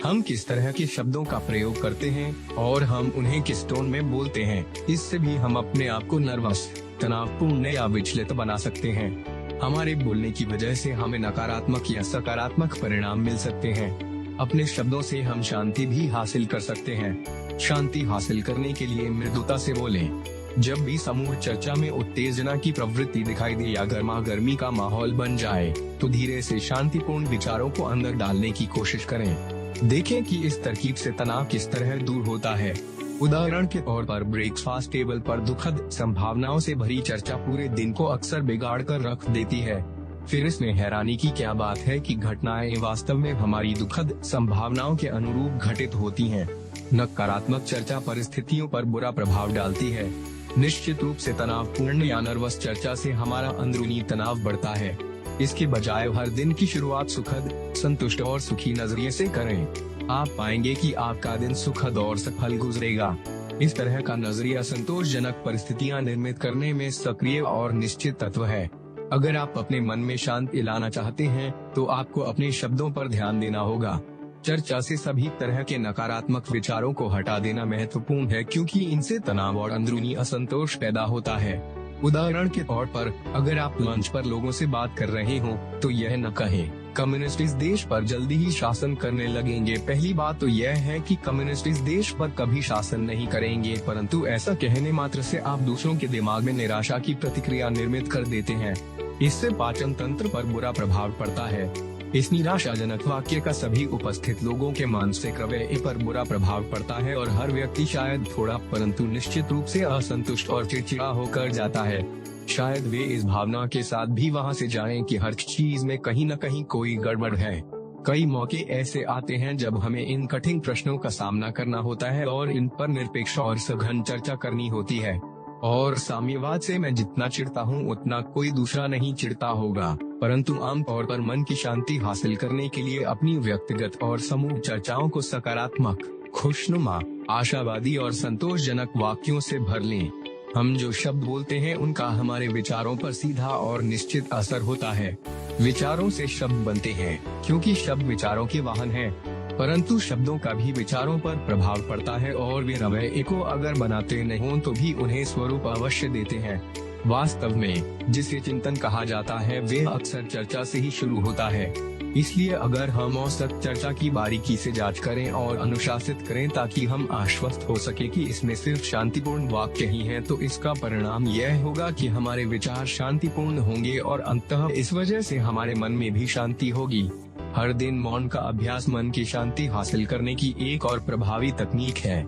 हम किस तरह के शब्दों का प्रयोग करते हैं और हम उन्हें किस टोन में बोलते हैं, इससे भी हम अपने आप को नर्वस, तनावपूर्ण या विचलित बना सकते हैं। हमारे बोलने की वजह से हमें नकारात्मक या सकारात्मक परिणाम मिल सकते हैं। अपने शब्दों से हम शांति भी हासिल कर सकते हैं। शांति हासिल करने के लिए मृदुता से बोलें। जब भी समूह चर्चा में उत्तेजना की प्रवृत्ति दिखाई दे या गर्मा गर्मी का माहौल बन जाए, तो धीरे से शांतिपूर्ण विचारों को अंदर डालने की कोशिश करें। देखें कि इस तरकीब से तनाव किस तरह दूर होता है। उदाहरण के तौर पर ब्रेकफास्ट टेबल पर दुखद संभावनाओं से भरी चर्चा पूरे दिन को अक्सर बिगाड़ कर रख देती है। फिर इसमें हैरानी की क्या बात है कि घटनाएं वास्तव में हमारी दुखद संभावनाओं के अनुरूप घटित होती हैं। नकारात्मक चर्चा परिस्थितियों पर बुरा प्रभाव डालती है। निश्चित रूप से तनावपूर्ण या नर्वस चर्चा से हमारा अंदरूनी तनाव बढ़ता है। इसके बजाय हर दिन की शुरुआत सुखद, संतुष्ट और सुखी नजरिए से करें। आप पाएंगे कि आपका दिन सुखद और सफल गुजरेगा। इस तरह का नजरिया संतोषजनक परिस्थितियां निर्मित करने में सक्रिय और निश्चित तत्व है। अगर आप अपने मन में शांति लाना चाहते हैं, तो आपको अपने शब्दों पर ध्यान देना होगा। चर्चा से सभी तरह के नकारात्मक विचारों को हटा देना महत्वपूर्ण है, क्योंकि इनसे तनाव और अंदरूनी असंतोष पैदा होता है। उदाहरण के तौर पर, अगर आप मंच पर लोगों से बात कर रहे हो, तो यह न कहें, कम्युनिस्ट इस देश पर जल्दी ही शासन करने लगेंगे। पहली बात तो यह है कि कम्युनिस्ट इस देश पर कभी शासन नहीं करेंगे, परंतु ऐसा कहने मात्र से आप दूसरों के दिमाग में निराशा की प्रतिक्रिया निर्मित कर देते हैं। इससे पाचन तंत्र पर बुरा प्रभाव पड़ता है। इस निराशाजनक वाक्य का सभी उपस्थित लोगों के मानसिक रवैये पर बुरा प्रभाव पड़ता है और हर व्यक्ति शायद थोड़ा परंतु निश्चित रूप से असंतुष्ट और चिड़चिड़ा होकर जाता है। शायद वे इस भावना के साथ भी वहां से जाएं कि हर चीज में कहीं न कहीं कोई गड़बड़ है। कई मौके ऐसे आते हैं जब हमें इन कठिन प्रश्नों का सामना करना होता है और इन पर निरपेक्ष और सघन चर्चा करनी होती है। और साम्यवाद से मैं जितना चिढ़ता हूँ उतना कोई दूसरा नहीं चिढ़ता होगा, परंतु आमतौर पर मन की शांति हासिल करने के लिए अपनी व्यक्तिगत और समूह चर्चाओं को सकारात्मक, खुशनुमा, आशावादी और संतोषजनक वाक्यों से भर लें। हम जो शब्द बोलते हैं उनका हमारे विचारों पर सीधा और निश्चित असर होता है। विचारों से शब्द बनते हैं, क्योंकि शब्द विचारों के वाहन हैं, परंतु शब्दों का भी विचारों पर प्रभाव पड़ता है और वे रवैये को अगर बनाते नहीं हों तो भी उन्हें स्वरूप अवश्य देते हैं। वास्तव में जिसे चिंतन कहा जाता है वे अक्सर चर्चा से ही शुरू होता है। इसलिए अगर हम औसत चर्चा की बारीकी से जांच करें और अनुशासित करें ताकि हम आश्वस्त हो सके कि इसमें सिर्फ शांतिपूर्ण वाक्य ही हैं, तो इसका परिणाम यह होगा कि हमारे विचार शांतिपूर्ण होंगे और अंततः इस वजह से हमारे मन में भी शांति होगी। हर दिन मौन का अभ्यास मन की शांति हासिल करने की एक और प्रभावी तकनीक है।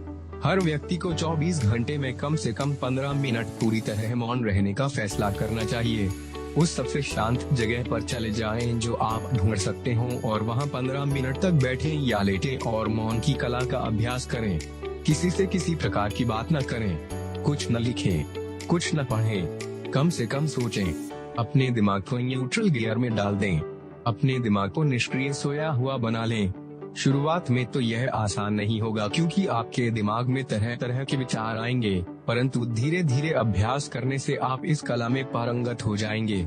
हर व्यक्ति को 24 घंटे में कम से कम 15 मिनट पूरी तरह मौन रहने का फैसला करना चाहिए। उस सबसे शांत जगह पर चले जाएं जो आप ढूंढ सकते हो और वहां 15 मिनट तक बैठें या लेटें और मौन की कला का अभ्यास करें। किसी से किसी प्रकार की बात न करें, कुछ न लिखें, कुछ न पढ़ें, कम से कम सोचें। अपने दिमाग को न्यूट्रल गियर में डाल दें। अपने दिमाग को निष्क्रिय सोया हुआ बना लें। शुरुआत में तो यह आसान नहीं होगा, क्योंकि आपके दिमाग में तरह तरह के विचार आएंगे, परंतु धीरे धीरे अभ्यास करने से आप इस कला में पारंगत हो जाएंगे।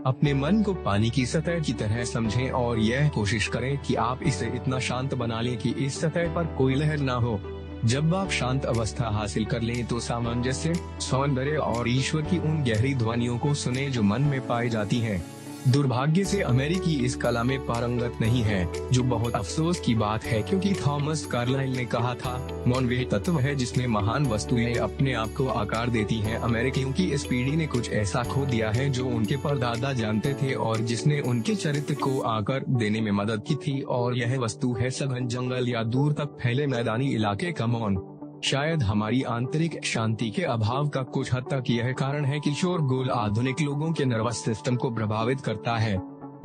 अपने मन को पानी की सतह की तरह समझें और यह कोशिश करें कि आप इसे इतना शांत बना लें कि इस सतह पर कोई लहर ना हो। जब आप शांत अवस्था हासिल कर लें तो सामंजस्य, सौंदर्य और ईश्वर की उन गहरी ध्वनियों को सुने जो मन में पाई जाती हैं। दुर्भाग्य से अमेरिकी इस कला में पारंगत नहीं है, जो बहुत अफसोस की बात है, क्योंकि थॉमस कार्लाइल ने कहा था, मौन वे तत्व है जिसमें महान वस्तुएं अपने आप को आकार देती हैं। अमेरिकियों की इस पीढ़ी ने कुछ ऐसा खो दिया है जो उनके परदादा जानते थे और जिसने उनके चरित्र को आकार देने में मदद की थी, और यह वस्तु है सघन जंगल या दूर तक फैले मैदानी इलाके का मौन। शायद हमारी आंतरिक शांति के अभाव का कुछ हद तक यह कारण है कि शोरगुल आधुनिक लोगों के नर्वस सिस्टम को प्रभावित करता है।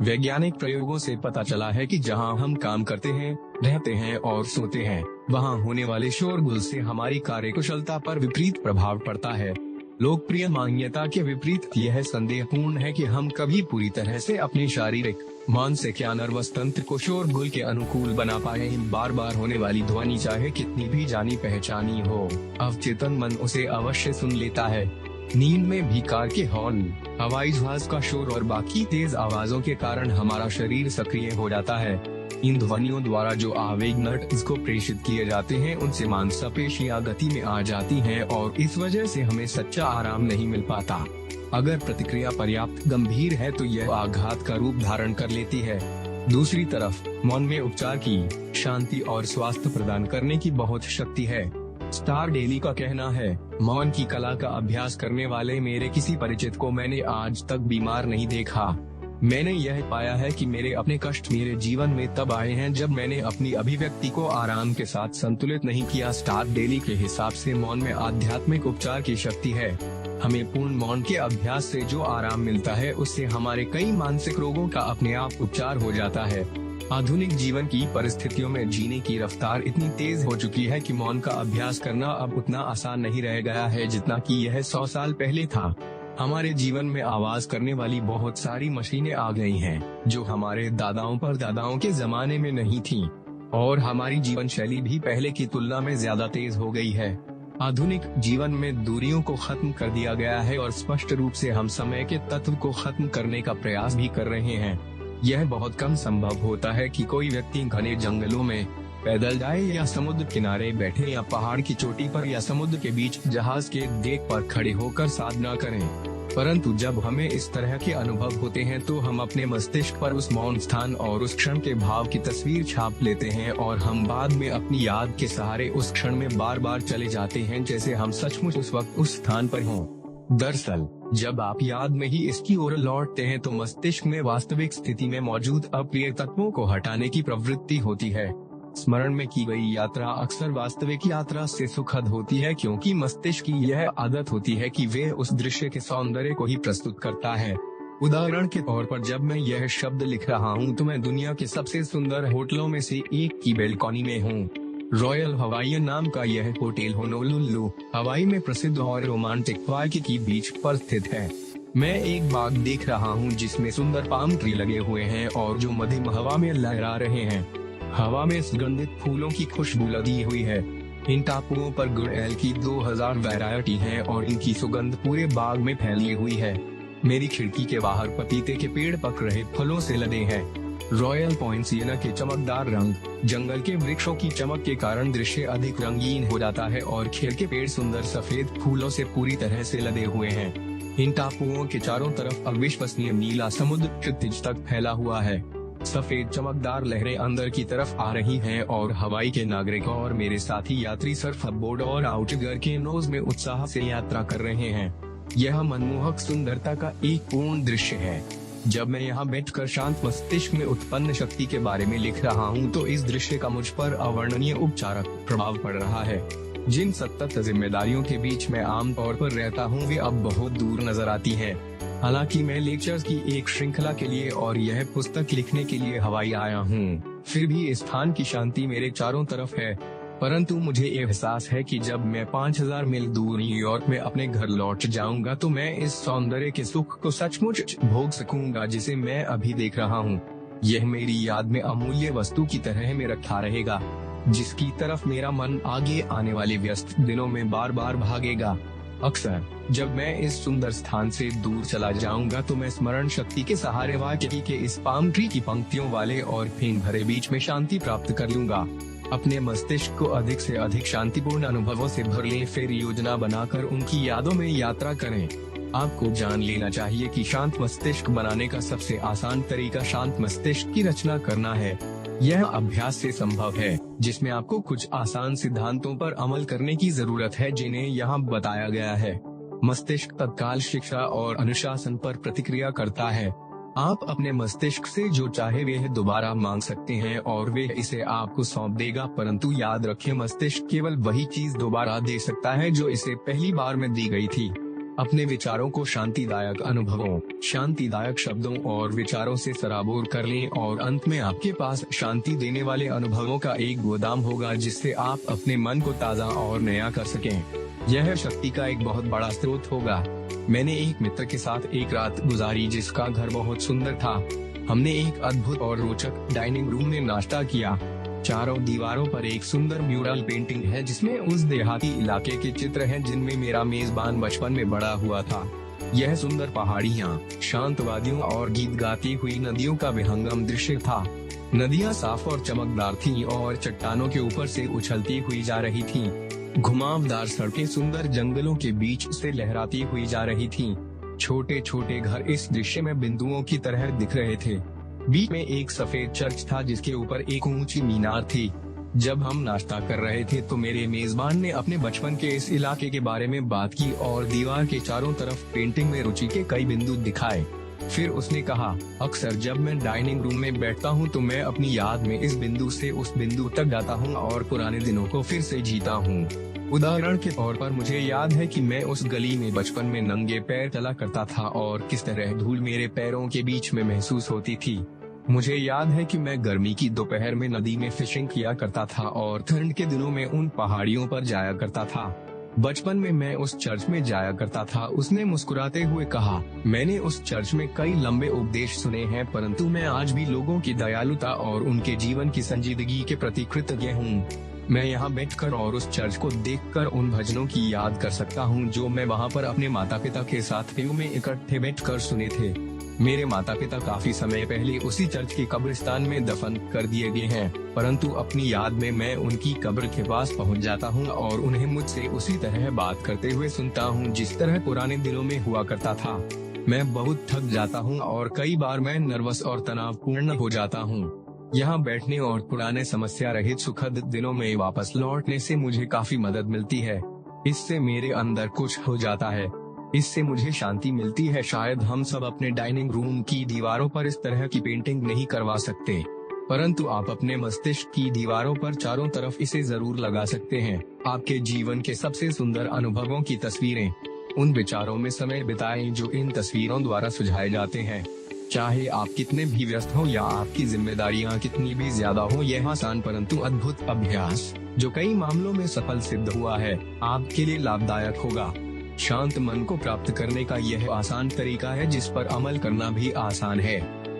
वैज्ञानिक प्रयोगों से पता चला है कि जहां हम काम करते हैं, रहते हैं और सोते हैं, वहां होने वाले शोरगुल से हमारी कार्यकुशलता पर विपरीत प्रभाव पड़ता है। लोकप्रिय मान्यता के विपरीत यह संदेहपूर्ण है कि हम कभी पूरी तरह से अपने शारीरिक, मानसिक या नर्वस तंत्र को शोरगुल के अनुकूल बना पाए। बार बार होने वाली ध्वनि चाहे कितनी भी जानी पहचानी हो, अवचेतन मन उसे अवश्य सुन लेता है। नींद में भी कार के हॉर्न, हवाई जहाज का शोर और बाकी तेज आवाजों के कारण हमारा शरीर सक्रिय हो जाता है। इन ध्वनियों द्वारा जो आवेग नर्व्स को प्रेषित किए जाते हैं, उनसे मांसपेशियां गति में आ जाती हैं और इस वजह से हमें सच्चा आराम नहीं मिल पाता। अगर प्रतिक्रिया पर्याप्त गंभीर है तो यह आघात का रूप धारण कर लेती है। दूसरी तरफ मौन में उपचार की, शांति और स्वास्थ्य प्रदान करने की बहुत शक्ति है। स्टार डेली का कहना है, मौन की कला का अभ्यास करने वाले मेरे किसी परिचित को मैंने आज तक बीमार नहीं देखा। मैंने यह पाया है कि मेरे अपने कष्ट मेरे जीवन में तब आए हैं जब मैंने अपनी अभिव्यक्ति को आराम के साथ संतुलित नहीं किया। स्टार डेली के हिसाब से मौन में आध्यात्मिक उपचार की शक्ति है। हमें पूर्ण मौन के अभ्यास से जो आराम मिलता है, उससे हमारे कई मानसिक रोगों का अपने आप उपचार हो जाता है। आधुनिक जीवन की परिस्थितियों में जीने की रफ्तार इतनी तेज हो चुकी है कि मौन का अभ्यास करना अब उतना आसान नहीं रह गया है जितना कि यह 100 साल पहले था। हमारे जीवन में आवाज करने वाली बहुत सारी मशीनें आ गई हैं, जो हमारे दादाओं परदादाओं के जमाने में नहीं थीं, और हमारी जीवन शैली भी पहले की तुलना में ज्यादा तेज हो गई है। आधुनिक जीवन में दूरियों को खत्म कर दिया गया है और स्पष्ट रूप से हम समय के तत्व को खत्म करने का प्रयास भी कर रहे हैं। यह बहुत कम संभव होता है कि कोई व्यक्ति घने जंगलों में पैदल जाए या समुद्र किनारे बैठे या पहाड़ की चोटी पर या समुद्र के बीच जहाज के डेक पर खड़े होकर साधना करें। परंतु जब हमें इस तरह के अनुभव होते हैं तो हम अपने मस्तिष्क पर उस मौन स्थान और उस क्षण के भाव की तस्वीर छाप लेते हैं और हम बाद में अपनी याद के सहारे उस क्षण में बार बार चले जाते हैं, जैसे हम सचमुच उस वक्त उस स्थान पर हों। दरअसल जब आप याद में ही इसकी ओर लौटते हैं तो मस्तिष्क में वास्तविक स्थिति में मौजूद अप्रिय तत्वों को हटाने की प्रवृत्ति होती है। स्मरण में की गई यात्रा अक्सर वास्तविक यात्रा से सुखद होती है, क्योंकि मस्तिष्क की यह आदत होती है कि वह उस दृश्य के सौंदर्य को ही प्रस्तुत करता है। उदाहरण के तौर पर जब मैं यह शब्द लिख रहा हूँ तो मैं दुनिया के सबसे सुंदर होटलों में से एक की बेलकॉनी में हूँ। रॉयल हवाईयन नाम का यह होटल होनोलुलु, हवाई में प्रसिद्ध और रोमांटिक वाइकी की बीच पर स्थित है। मैं एक बाग देख रहा हूँ जिसमें सुंदर पाम ट्री लगे हुए हैं और जो मध्यम हवा में लहरा रहे हैं। हवा में सुगंधित फूलों की खुशबू लगी हुई है। इन टापुओं पर गुड़ैल की 2000 वैरायटी है और इनकी सुगंध पूरे बाग में फैली हुई है। मेरी खिड़की के बाहर पपीते के पेड़ पक रहे फलों से लदे हैं। रॉयल पॉइंट सिएना के चमकदार रंग, जंगल के वृक्षों की चमक के कारण दृश्य अधिक रंगीन हो जाता है और खेल के पेड़ सुंदर सफेद फूलों से पूरी तरह से लदे हुए हैं। इन टापुओं के चारों तरफ अविश्वसनीय नीला समुद्र क्षितिज तक फैला हुआ है। सफेद चमकदार लहरें अंदर की तरफ आ रही हैं और हवाई के नागरिकों और मेरे साथी यात्री सर्फ बोर्ड और आउटरिगर के नोज में उत्साह से यात्रा कर रहे हैं। यह मनमोहक सुंदरता का एक पूर्ण दृश्य है। जब मैं यहाँ बैठकर शांत मस्तिष्क में उत्पन्न शक्ति के बारे में लिख रहा हूँ तो इस दृश्य का मुझ पर अवर्णनीय उपचारक प्रभाव पड़ रहा है। जिन सतत जिम्मेदारियों के बीच मैं आमतौर पर रहता हूँ वे अब बहुत दूर नजर आती हैं। हालांकि मैं लेक्चर्स की एक श्रृंखला के लिए और यह पुस्तक लिखने के लिए हवाई आया हूँ, फिर भी इस स्थान की शांति मेरे चारों तरफ है। परंतु मुझे एहसास है कि जब मैं 5000 मील दूर न्यूयॉर्क में अपने घर लौट जाऊंगा तो मैं इस सौंदर्य के सुख को सचमुच भोग सकूंगा जिसे मैं अभी देख रहा हूँ। यह मेरी याद में अमूल्य वस्तु की तरह में रखा रहेगा, जिसकी तरफ मेरा मन आगे आने वाले व्यस्त दिनों में बार बार भागेगा। अक्सर जब मैं इस सुंदर स्थान से दूर चला जाऊंगा तो मैं स्मरण शक्ति के सहारे वाकई के इस पाम ट्री की पंक्तियों वाले और फेन भरे बीच में शांति प्राप्त कर लूंगा। अपने मस्तिष्क को अधिक से अधिक शांतिपूर्ण अनुभवों से भर लें, फिर योजना बनाकर उनकी यादों में यात्रा करें। आपको जान लेना चाहिए कि शांत मस्तिष्क बनाने का सबसे आसान तरीका शांत मस्तिष्क की रचना करना है। यह अभ्यास से संभव है, जिसमें आपको कुछ आसान सिद्धांतों पर अमल करने की जरूरत है जिन्हें यहाँ बताया गया है। मस्तिष्क तत्काल शिक्षा और अनुशासन पर प्रतिक्रिया करता है। आप अपने मस्तिष्क से जो चाहे वह दोबारा मांग सकते हैं और वह इसे आपको सौंप देगा, परंतु याद रखें मस्तिष्क केवल वही चीज दोबारा दे सकता है जो इसे पहली बार में दी गई थी। अपने विचारों को शांतिदायक अनुभवों, शांतिदायक शब्दों और विचारों से सराबोर कर लें और अंत में आपके पास शांति देने वाले अनुभवों का एक गोदाम होगा जिससे आप अपने मन को ताज़ा और नया कर सकें। यह शक्ति का एक बहुत बड़ा स्रोत होगा। मैंने एक मित्र के साथ एक रात गुजारी जिसका घर बहुत सुंदर था। हमने एक अद्भुत और रोचक डाइनिंग रूम में नाश्ता किया। चारों दीवारों पर एक सुंदर म्यूरल पेंटिंग है जिसमें उस देहाती इलाके के चित्र हैं जिनमें मेरा मेजबान बचपन में बड़ा हुआ था। यह सुंदर पहाड़ियाँ, शांत वादियों और गीत गाती हुई नदियों का विहंगम दृश्य था। नदियाँ साफ और चमकदार थीं और चट्टानों के ऊपर से उछलती हुई जा रही थीं। घुमावदार सड़कें सुंदर जंगलों के बीच से लहराती हुई जा रही थीं। छोटे छोटे घर इस दृश्य में बिंदुओं की तरह दिख रहे थे। बीच में एक सफेद चर्च था जिसके ऊपर एक ऊंची मीनार थी। जब हम नाश्ता कर रहे थे तो मेरे मेजबान ने अपने बचपन के इस इलाके के बारे में बात की और दीवार के चारों तरफ पेंटिंग में रुचि के कई बिंदु दिखाए। फिर उसने कहा, अक्सर जब मैं डाइनिंग रूम में बैठता हूँ तो मैं अपनी याद में इस बिंदु से उस बिंदु तक जाता हूँ और पुराने दिनों को फिर से जीता हूँ। उदाहरण के तौर पर मुझे याद है कि मैं उस गली में बचपन में नंगे पैर चला करता था और किस तरह धूल मेरे पैरों के बीच में महसूस होती थी। मुझे याद है कि मैं गर्मी की दोपहर में नदी में फिशिंग किया करता था और ठंड के दिनों में उन पहाड़ियों पर जाया करता था। बचपन में मैं उस चर्च में जाया करता था। उसने मुस्कुराते हुए कहा, मैंने उस चर्च में कई लंबे उपदेश सुने हैं, परंतु मैं आज भी लोगों की दयालुता और उनके जीवन की संजीदगी के प्रति कृतज्ञ हूँ। मैं यहाँ बैठकर और उस चर्च को देखकर उन भजनों की याद कर सकता हूँ जो मैं वहाँ पर अपने माता पिता के साथ में इकट्ठे बैठकर सुने थे। मेरे माता पिता काफी समय पहले उसी चर्च के कब्रिस्तान में दफन कर दिए गए हैं, परंतु अपनी याद में मैं उनकी कब्र के पास पहुंच जाता हूं और उन्हें मुझसे उसी तरह बात करते हुए सुनता हूं जिस तरह पुराने दिनों में हुआ करता था। मैं बहुत थक जाता हूं और कई बार मैं नर्वस और तनावपूर्ण हो जाता हूं। यहाँ बैठने और पुराने समस्या रहित सुखद दिनों में वापस लौटने से मुझे काफी मदद मिलती है। इससे मेरे अंदर कुछ हो जाता है, इससे मुझे शांति मिलती है। शायद हम सब अपने डाइनिंग रूम की दीवारों पर इस तरह की पेंटिंग नहीं करवा सकते, परंतु आप अपने मस्तिष्क की दीवारों पर चारों तरफ इसे जरूर लगा सकते हैं। आपके जीवन के सबसे सुंदर अनुभवों की तस्वीरें, उन विचारों में समय बिताएं जो इन तस्वीरों द्वारा सुझाए जाते हैं। चाहे आप कितने भी व्यस्त हो या आपकी जिम्मेदारियां कितनी भी ज्यादा हो, यह आसान परंतु अद्भुत अभ्यास जो कई मामलों में सफल सिद्ध हुआ है, आपके लिए लाभदायक होगा। शांत मन को प्राप्त करने का यह आसान तरीका है जिस पर अमल करना भी आसान है।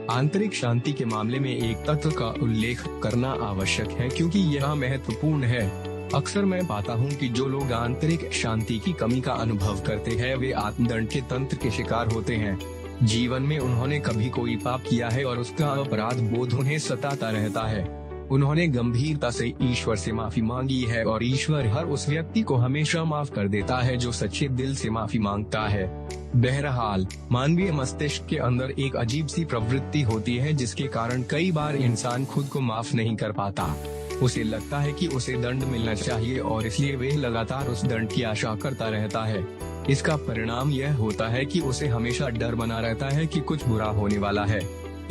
आंतरिक शांति के मामले में एक तत्व का उल्लेख करना आवश्यक है क्योंकि यह महत्वपूर्ण है। अक्सर मैं पाता हूं कि जो लोग आंतरिक शांति की कमी का अनुभव करते हैं वे आत्मदंड के तंत्र के शिकार होते हैं। जीवन में उन्होंने कभी कोई पाप किया है और उसका अपराध बोध उन्हें सताता रहता है। उन्होंने गंभीरता से ईश्वर से माफी मांगी है और ईश्वर हर उस व्यक्ति को हमेशा माफ कर देता है जो सच्चे दिल से माफी मांगता है। बहरहाल, मानवीय मस्तिष्क के अंदर एक अजीब सी प्रवृत्ति होती है जिसके कारण कई बार इंसान खुद को माफ नहीं कर पाता। उसे लगता है कि उसे दंड मिलना चाहिए और इसलिए वह लगातार उस दंड की आशा करता रहता है। इसका परिणाम यह होता है कि उसे हमेशा डर बना रहता है कि कुछ बुरा होने वाला है।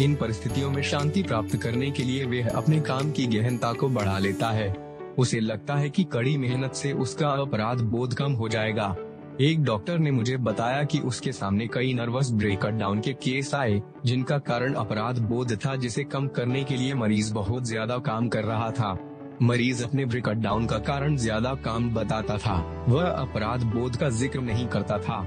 इन परिस्थितियों में शांति प्राप्त करने के लिए वह अपने काम की गहनता को बढ़ा लेता है। उसे लगता है कि कड़ी मेहनत से उसका अपराध बोध कम हो जाएगा। एक डॉक्टर ने मुझे बताया कि उसके सामने कई नर्वस ब्रेकडाउन के केस आए जिनका कारण अपराध बोध था, जिसे कम करने के लिए मरीज बहुत ज्यादा काम कर रहा था। मरीज अपने ब्रेकडाउन का कारण ज्यादा काम बताता था, वह अपराध बोध का जिक्र नहीं करता था।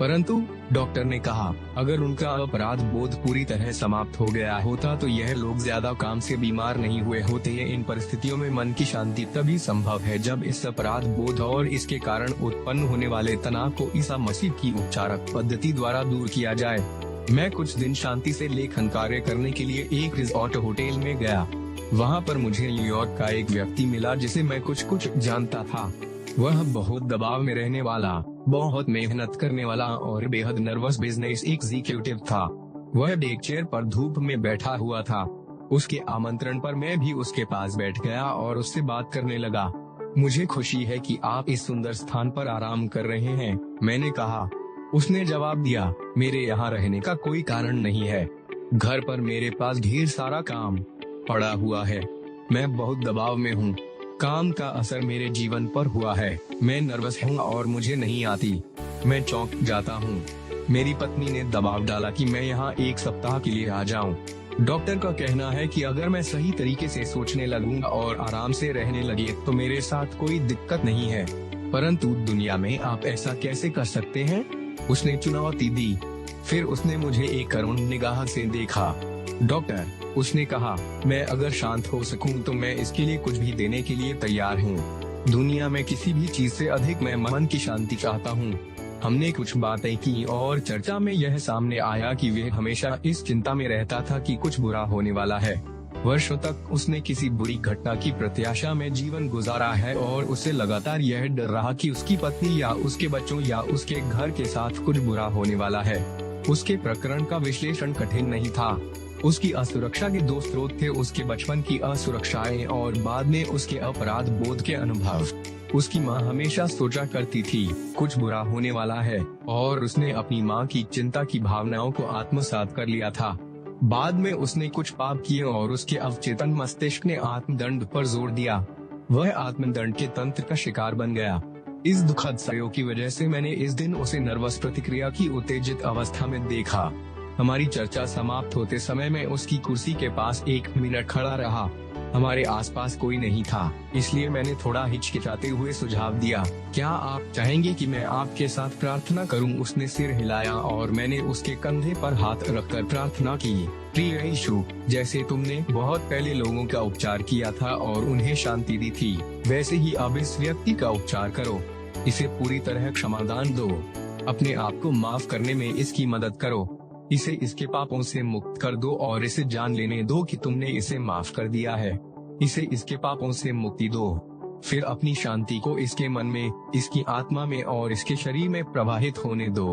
परंतु डॉक्टर ने कहा, अगर उनका अपराध बोध पूरी तरह समाप्त हो गया होता तो यह लोग ज्यादा काम से बीमार नहीं हुए होते। इन परिस्थितियों में मन की शांति तभी संभव है जब इस अपराध बोध और इसके कारण उत्पन्न होने वाले तनाव को ईसा मसीह की उपचारक पद्धति द्वारा दूर किया जाए। मैं कुछ दिन शांति से लेखन कार्य करने के लिए एक रिजॉर्ट होटल में गया। वहाँ पर मुझे न्यूयॉर्क का एक व्यक्ति मिला जिसे मैं कुछ जानता था। वह बहुत दबाव में रहने वाला, बहुत मेहनत करने वाला और बेहद नर्वस बिजनेस एग्जीक्यूटिव था। वह डेक चेयर पर धूप में बैठा हुआ था। उसके आमंत्रण पर मैं भी उसके पास बैठ गया और उससे बात करने लगा। मुझे खुशी है कि आप इस सुंदर स्थान पर आराम कर रहे हैं, मैंने कहा। उसने जवाब दिया, मेरे यहाँ रहने का कोई कारण नहीं है। घर पर मेरे पास ढेर सारा काम पड़ा हुआ है। मैं बहुत दबाव में हूँ। काम का असर मेरे जीवन पर हुआ है। मैं नर्वस हूँ और मुझे नहीं आती। मैं चौंक जाता हूँ। मेरी पत्नी ने दबाव डाला कि मैं यहाँ 1 सप्ताह के लिए आ जाऊँ। डॉक्टर का कहना है कि अगर मैं सही तरीके से सोचने लगूंगा और आराम से रहने लगे तो मेरे साथ कोई दिक्कत नहीं है। परंतु दुनिया में आप ऐसा कैसे कर सकते हैं? उसने चुनौती दी। फिर उसने मुझे एक करुण निगाह से देखा। डॉक्टर, उसने कहा, मैं अगर शांत हो सकूं तो मैं इसके लिए कुछ भी देने के लिए तैयार हूं। दुनिया में किसी भी चीज से अधिक मैं मन की शांति चाहता हूं। हमने कुछ बातें की और चर्चा में यह सामने आया कि वह हमेशा इस चिंता में रहता था कि कुछ बुरा होने वाला है। वर्षों तक उसने किसी बुरी घटना की प्रत्याशा में जीवन गुजारा है और उसे लगातार यह डर रहा कि उसकी पत्नी या उसके बच्चों या उसके घर के साथ कुछ बुरा होने वाला है। उसके प्रकरण का विश्लेषण कठिन नहीं था। उसकी असुरक्षा के 2 स्रोत थे, उसके बचपन की असुरक्षाएं और बाद में उसके अपराध बोध के अनुभव। उसकी माँ हमेशा सोचा करती थी, कुछ बुरा होने वाला है, और उसने अपनी माँ की चिंता की भावनाओं को आत्मसात कर लिया था। बाद में उसने कुछ पाप किए और उसके अवचेतन मस्तिष्क ने आत्मदंड पर जोर दिया। वह आत्मदंड के तंत्र का शिकार बन गया। इस दुखद संयोग की वजह से मैंने इस दिन उसे नर्वस प्रतिक्रिया की उत्तेजित अवस्था में देखा। हमारी चर्चा समाप्त होते समय मैं उसकी कुर्सी के पास 1 मिनट खड़ा रहा। हमारे आसपास कोई नहीं था, इसलिए मैंने थोड़ा हिचकिचाते हुए सुझाव दिया, क्या आप चाहेंगे कि मैं आपके साथ प्रार्थना करूं? उसने सिर हिलाया और मैंने उसके कंधे पर हाथ रखकर प्रार्थना की। प्रिय यीशु, जैसे तुमने बहुत पहले लोगों का उपचार किया था और उन्हें शांति दी थी, वैसे ही अब इस व्यक्ति का उपचार करो। इसे पूरी तरह क्षमादान दो। अपने आप को माफ करने में इसकी मदद करो। इसे इसके पापों से मुक्त कर दो और इसे जान लेने दो कि तुमने इसे माफ कर दिया है। इसे इसके पापों से मुक्ति दो। फिर अपनी शांति को इसके मन में, इसकी आत्मा में और इसके शरीर में प्रवाहित होने दो।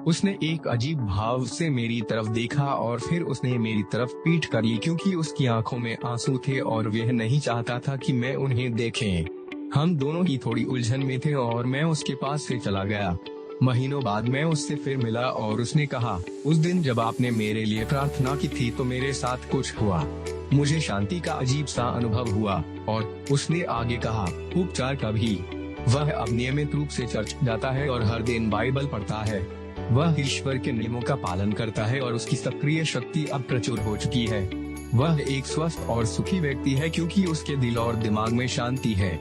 उसने एक अजीब भाव से मेरी तरफ देखा और फिर उसने मेरी तरफ पीठ कर ली क्योंकि उसकी आंखों में आंसू थे और वह नहीं चाहता था कि मैं उन्हें देखें। हम दोनों ही थोड़ी उलझन में थे और मैं उसके पास से चला गया। महीनों बाद मैं उससे फिर मिला और उसने कहा, उस दिन जब आपने मेरे लिए प्रार्थना की थी तो मेरे साथ कुछ हुआ। मुझे शांति का अजीब सा अनुभव हुआ। और उसने आगे कहा, उपचार का भी। वह अब नियमित रूप से चर्च जाता है और हर दिन बाइबल पढ़ता है। वह ईश्वर के नियमों का पालन करता है और उसकी सक्रिय शक्ति अब प्रचुर हो चुकी है। वह एक स्वस्थ और सुखी व्यक्ति है क्योंकि उसके दिल और दिमाग में शांति है।